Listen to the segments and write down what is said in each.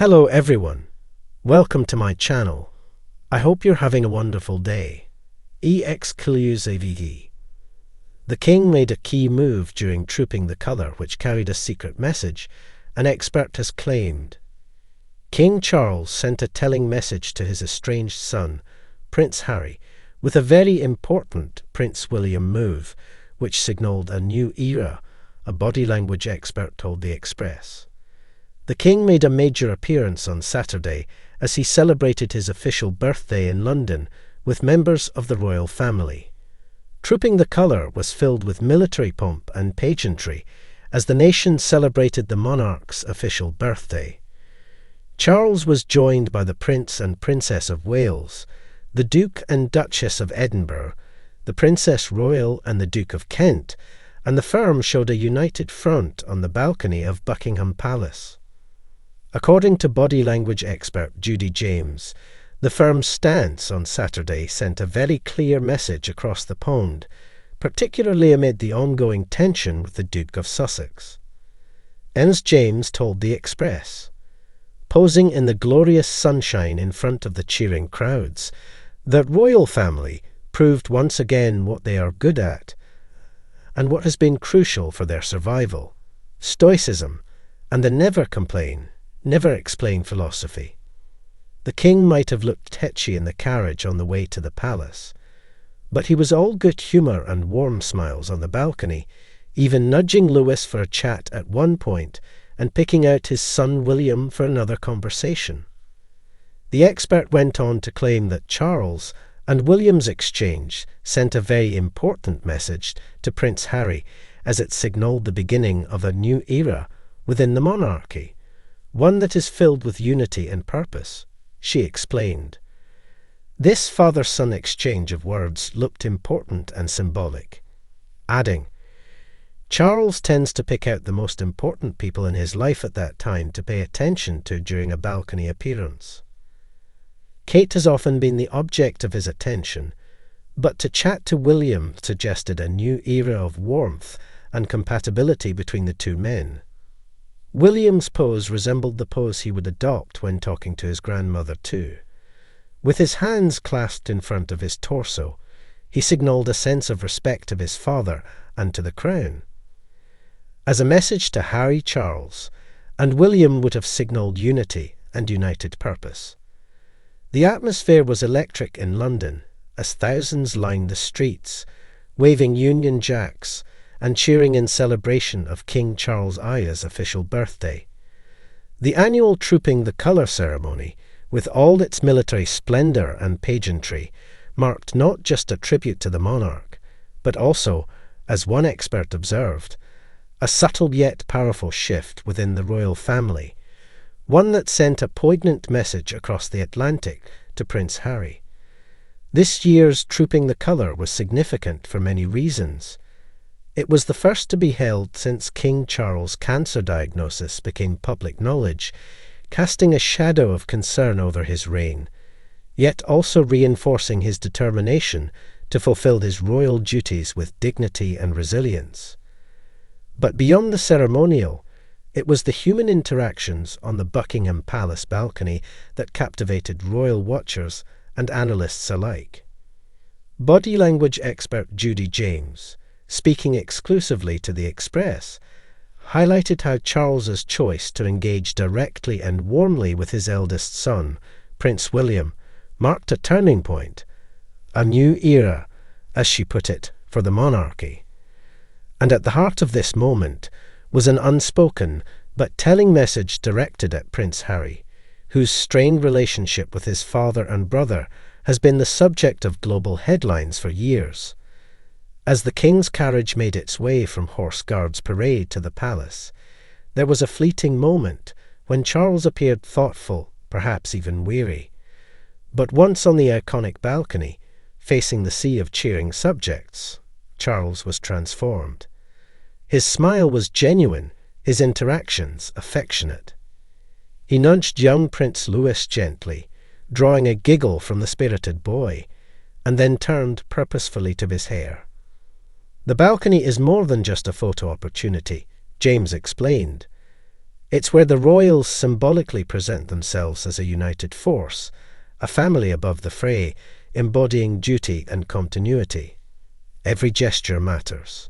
Hello everyone, welcome to my channel. I hope you're having a wonderful day. Exclusivity. The king made a key move during trooping the colour which carried a secret message, an expert has claimed. King Charles sent a telling message to his estranged son, Prince Harry, with a very important Prince William move, which signalled a new era, a body language expert told the Express. The king made a major appearance on Saturday as he celebrated his official birthday in London with members of the royal family. Trooping the colour was filled with military pomp and pageantry as the nation celebrated the monarch's official birthday. Charles was joined by the Prince and Princess of Wales, the Duke and Duchess of Edinburgh, the Princess Royal and the Duke of Kent, and the firm showed a united front on the balcony of Buckingham Palace. According to body language expert Judy James, the firm's stance on Saturday sent a very clear message across the pond, particularly amid the ongoing tension with the Duke of Sussex. James told the Express, posing in the glorious sunshine in front of the cheering crowds, the royal family proved once again what they are good at and what has been crucial for their survival: stoicism and the never complain, never explain philosophy. The king might have looked tetchy in the carriage on the way to the palace, but he was all good humour and warm smiles on the balcony, even nudging Louis for a chat at one point and picking out his son William for another conversation. The expert went on to claim that Charles and William's exchange sent a very important message to Prince Harry as it signalled the beginning of a new era within the monarchy, one that is filled with unity and purpose. She explained. This father-son exchange of words looked important and symbolic, adding, Charles tends to pick out the most important people in his life at that time to pay attention to during a balcony appearance. Kate has often been the object of his attention, but to chat to William suggested a new era of warmth and compatibility between the two men. William's pose resembled the pose he would adopt when talking to his grandmother too. With his hands clasped in front of his torso, he signalled a sense of respect of his father and to the crown. As a message to Harry Charles, and William would have signalled unity and united purpose. The atmosphere was electric in London as thousands lined the streets, waving Union Jacks and cheering in celebration of King Charles I's official birthday. The annual Trooping the Colour ceremony, with all its military splendour and pageantry, marked not just a tribute to the monarch, but also, as one expert observed, a subtle yet powerful shift within the royal family, one that sent a poignant message across the Atlantic to Prince Harry. This year's Trooping the Colour was significant for many reasons. It was the first to be held since King Charles' cancer diagnosis became public knowledge, casting a shadow of concern over his reign, yet also reinforcing his determination to fulfill his royal duties with dignity and resilience. But beyond the ceremonial, it was the human interactions on the Buckingham Palace balcony that captivated royal watchers and analysts alike. Body language expert Judy James, speaking exclusively to the Express, highlighted how Charles's choice to engage directly and warmly with his eldest son, Prince William, marked a turning point, a new era, as she put it, for the monarchy. And at the heart of this moment was an unspoken but telling message directed at Prince Harry, whose strained relationship with his father and brother has been the subject of global headlines for years. As the king's carriage made its way from Horse Guards Parade to the palace, there was a fleeting moment when Charles appeared thoughtful, perhaps even weary. But once on the iconic balcony, facing the sea of cheering subjects, Charles was transformed. His smile was genuine, his interactions affectionate. He nudged young Prince Louis gently, drawing a giggle from the spirited boy, and then turned purposefully to his hair. The balcony is more than just a photo opportunity, James explained. It's where the royals symbolically present themselves as a united force, a family above the fray, embodying duty and continuity. Every gesture matters.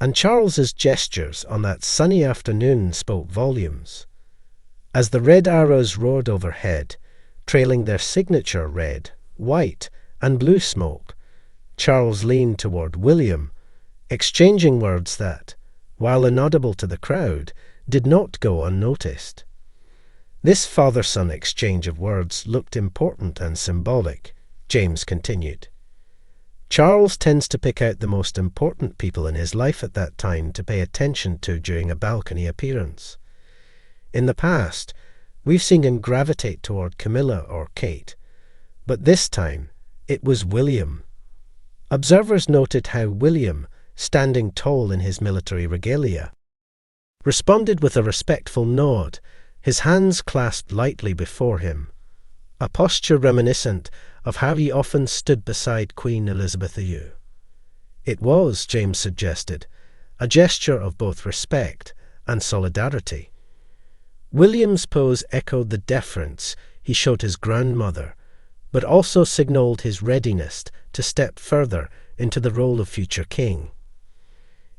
And Charles's gestures on that sunny afternoon spoke volumes. As the red arrows roared overhead, trailing their signature red, white, and blue smoke, Charles leaned toward William, exchanging words that, while inaudible to the crowd, did not go unnoticed. This father-son exchange of words looked important and symbolic, James continued. Charles tends to pick out the most important people in his life at that time to pay attention to during a balcony appearance. In the past, we've seen him gravitate toward Camilla or Kate, but this time it was William. Observers noted how William, standing tall in his military regalia, responded with a respectful nod, his hands clasped lightly before him, a posture reminiscent of how he often stood beside Queen Elizabeth II. It was, James suggested, a gesture of both respect and solidarity. William's pose echoed the deference he showed his grandmother, but also signalled his readiness to step further into the role of future king.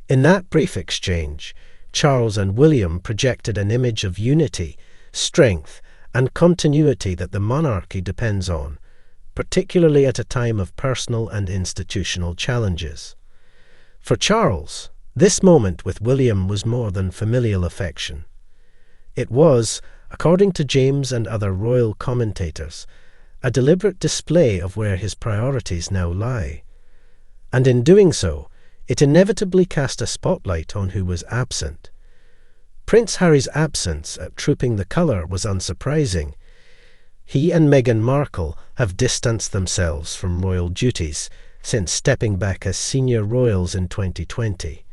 In that brief exchange, Charles and William projected an image of unity, strength, and continuity that the monarchy depends on, particularly at a time of personal and institutional challenges. For Charles, this moment with William was more than familial affection. It was, according to James and other royal commentators, a deliberate display of where his priorities now lie. And in doing so, it inevitably cast a spotlight on who was absent. Prince Harry's absence at Trooping the Colour was unsurprising. He and Meghan Markle have distanced themselves from royal duties since stepping back as senior royals in 2020.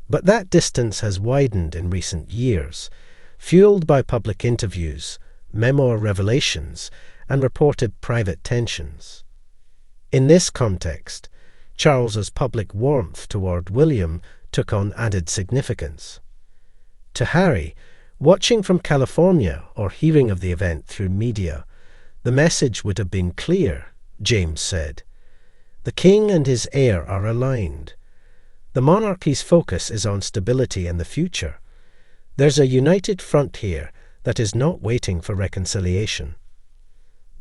But that distance has widened in recent years, fueled by public interviews, memoir revelations, and reported private tensions. In this context, Charles's public warmth toward William took on added significance. To Harry, watching from California or hearing of the event through media, the message would have been clear, James said. The king and his heir are aligned. The monarchy's focus is on stability and the future. There's a united front here that is not waiting for reconciliation.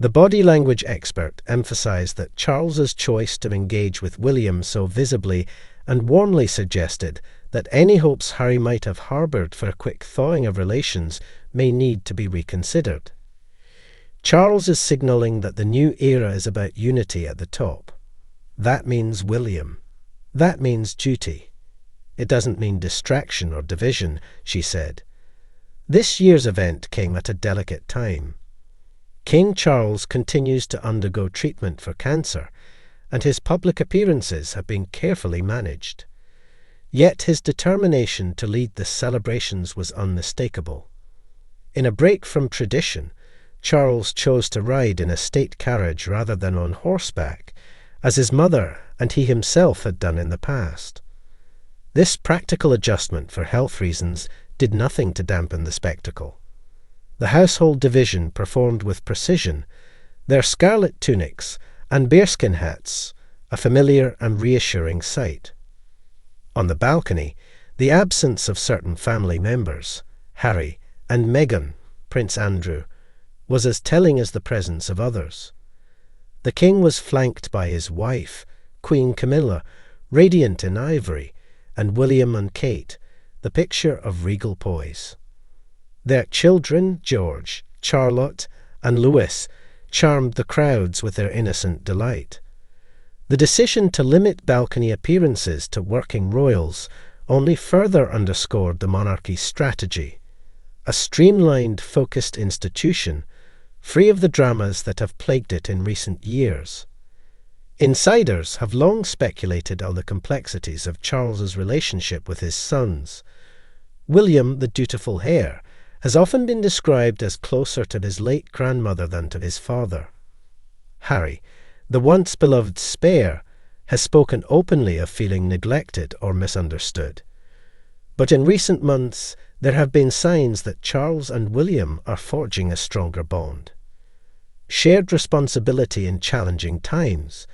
The body language expert emphasized that Charles's choice to engage with William so visibly and warmly suggested that any hopes Harry might have harbored for a quick thawing of relations may need to be reconsidered. Charles is signaling that the new era is about unity at the top. That means William. That means duty. It doesn't mean distraction or division, she said. This year's event came at a delicate time. King Charles continues to undergo treatment for cancer, and his public appearances have been carefully managed. Yet his determination to lead the celebrations was unmistakable. In a break from tradition, Charles chose to ride in a state carriage rather than on horseback, as his mother and he himself had done in the past. This practical adjustment for health reasons did nothing to dampen the spectacle. The household division performed with precision, their scarlet tunics and bearskin hats a familiar and reassuring sight. On the balcony, the absence of certain family members, Harry and Meghan, Prince Andrew, was as telling as the presence of others. The king was flanked by his wife, Queen Camilla, radiant in ivory, and William and Kate, the picture of regal poise. Their children, George, Charlotte, and Louis, charmed the crowds with their innocent delight. The decision to limit balcony appearances to working royals only further underscored the monarchy's strategy, a streamlined, focused institution, free of the dramas that have plagued it in recent years. Insiders have long speculated on the complexities of Charles's relationship with his sons. William, the dutiful heir, has often been described as closer to his late grandmother than to his father. Harry, the once beloved spare, has spoken openly of feeling neglected or misunderstood. But in recent months, there have been signs that Charles and William are forging a stronger bond. Shared responsibility in challenging times,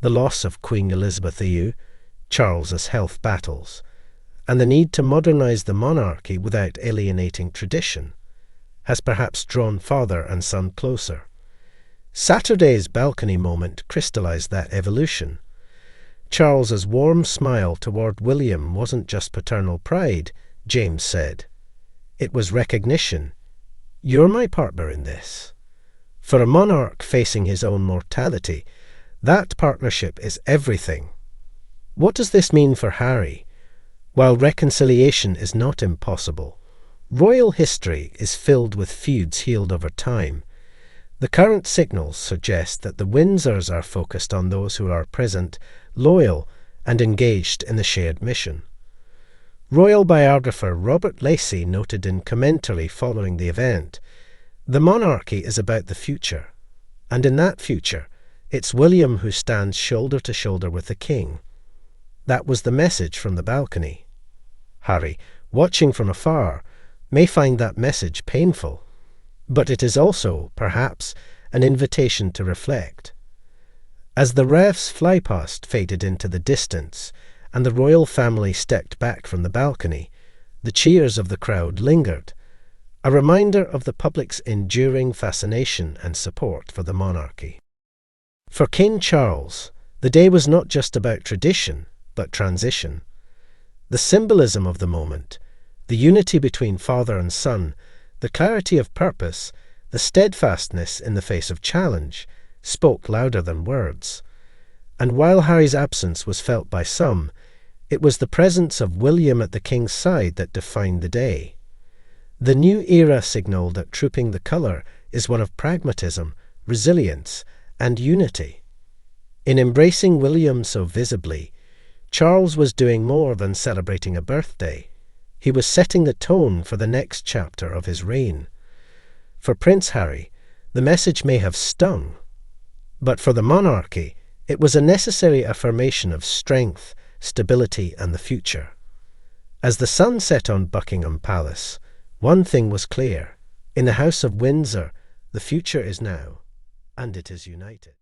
the loss of Queen Elizabeth II, Charles's health battles, and the need to modernise the monarchy without alienating tradition, has perhaps drawn father and son closer. Saturday's balcony moment crystallised that evolution. Charles's warm smile toward William wasn't just paternal pride, James said. It was recognition. You're my partner in this. For a monarch facing his own mortality, that partnership is everything. What does this mean for Harry? While reconciliation is not impossible, royal history is filled with feuds healed over time. The current signals suggest that the Windsors are focused on those who are present, loyal, and engaged in the shared mission. Royal biographer Robert Lacey noted in commentary following the event, "The monarchy is about the future, and in that future, it's William who stands shoulder to shoulder with the king." That was the message from the balcony. Harry, watching from afar, may find that message painful, but it is also, perhaps, an invitation to reflect. As the ref's flypast faded into the distance and the royal family stepped back from the balcony, the cheers of the crowd lingered, a reminder of the public's enduring fascination and support for the monarchy. For King Charles, the day was not just about tradition, but transition. The symbolism of the moment, the unity between father and son, the clarity of purpose, the steadfastness in the face of challenge, spoke louder than words. And while Harry's absence was felt by some, it was the presence of William at the king's side that defined the day. The new era signalled that trooping the colour is one of pragmatism, resilience, and unity. In embracing William so visibly, Charles was doing more than celebrating a birthday. He was setting the tone for the next chapter of his reign. For Prince Harry, the message may have stung, but for the monarchy, it was a necessary affirmation of strength, stability, and the future. As the sun set on Buckingham Palace, one thing was clear. In the House of Windsor, the future is now, and it is united.